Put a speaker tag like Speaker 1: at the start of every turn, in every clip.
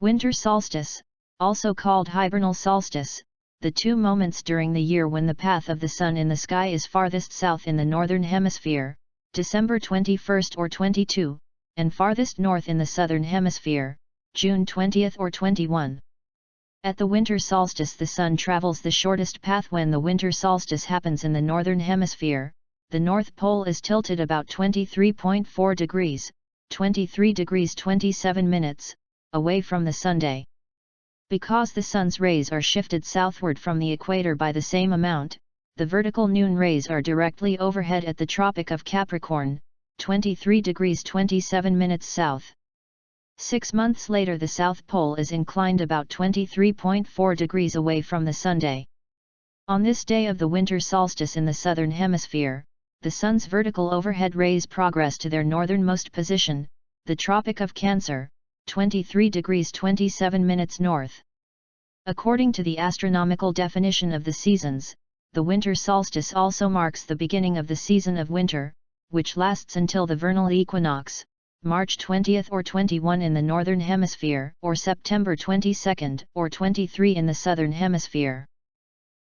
Speaker 1: Winter solstice, also called hibernal solstice, the two moments during the year when the path of the Sun in the sky is farthest south in the Northern Hemisphere, December 21st or 22, and farthest north in the Southern Hemisphere, June 20th or 21. At the winter solstice the Sun travels the shortest path. When the winter solstice happens in the Northern Hemisphere, the North Pole is tilted about 23.4 degrees, 23 degrees 27 minutes, away from the Sunday. Because the Sun's rays are shifted southward from the equator by the same amount, the vertical noon rays are directly overhead at the Tropic of Capricorn, 23 degrees 27 minutes south. 6 months later the South Pole is inclined about 23.4 degrees away from the Sunday. On this day of the winter solstice in the Southern Hemisphere, the Sun's vertical overhead rays progress to their northernmost position, the Tropic of Cancer, 23 degrees 27 minutes north. According to the astronomical definition of the seasons, the winter solstice also marks the beginning of the season of winter, which lasts until the vernal equinox, March 20th or 21 in the Northern Hemisphere, or September 22nd or 23 in the Southern Hemisphere.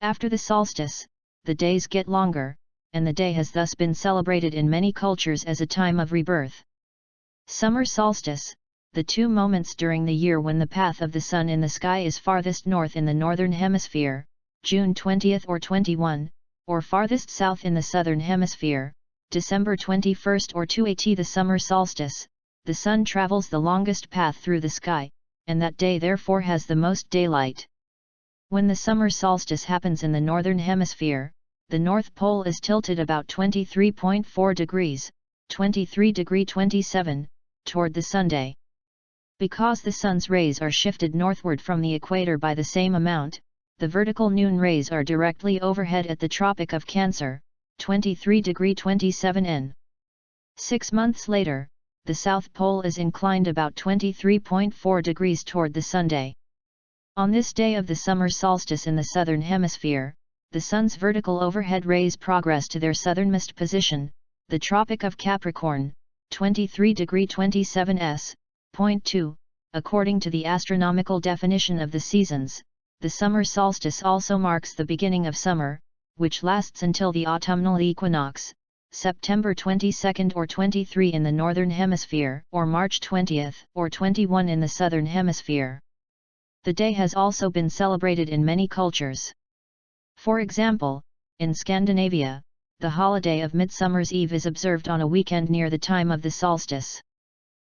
Speaker 1: After the solstice, the days get longer, and the day has thus been celebrated in many cultures as a time of rebirth. Summer solstice, the two moments during the year when the path of the Sun in the sky is farthest north in the Northern Hemisphere, June 20th or 21, or farthest south in the Southern Hemisphere, December 21st or 2 the summer solstice, the Sun travels the longest path through the sky, and that day therefore has the most daylight. When the summer solstice happens in the Northern Hemisphere, the North Pole is tilted about 23.4 degrees, 23 degree 27, toward the Sunday. Because the Sun's rays are shifted northward from the equator by the same amount, the vertical noon rays are directly overhead at the Tropic of Cancer, 23 degree 27 N. 6 months later, the South Pole is inclined about 23.4 degrees toward the Sunday. On this day of the summer solstice in the Southern Hemisphere, the Sun's vertical overhead rays progress to their southernmost position, the Tropic of Capricorn, 23 degree 27 S. Point 2, according to the astronomical definition of the seasons, the summer solstice also marks the beginning of summer, which lasts until the autumnal equinox, September 22nd or 23 in the Northern Hemisphere, or March 20th or 21 in the Southern Hemisphere. The day has also been celebrated in many cultures. For example, in Scandinavia, the holiday of Midsummer's Eve is observed on a weekend near the time of the solstice.